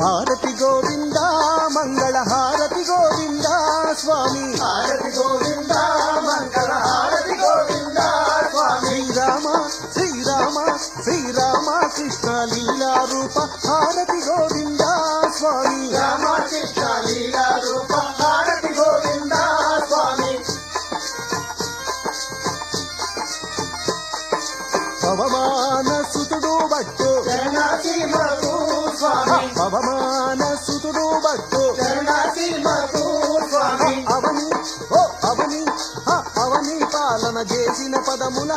హారతి గోవింద మంగళ హారతి గోవింద స్వామి హారతి గోవింద మంగళ హారతి గోవింద స్వామి శ్రీరామ శ్రీరామ శ్రీరామ కృష్ణ లీలా రూప హారతి గోవింద స్వామి రామ కృష్ణ లీలా రూప హారతి గోవింద స్వామి పవమాన సుతుడు భట్టు చరణాసీమకు స్వామి పవమాన సుతుడు భట్టు చరణాసీమకు స్వామి అవని ఓ అవని అవని పాలన చేసిన పదముల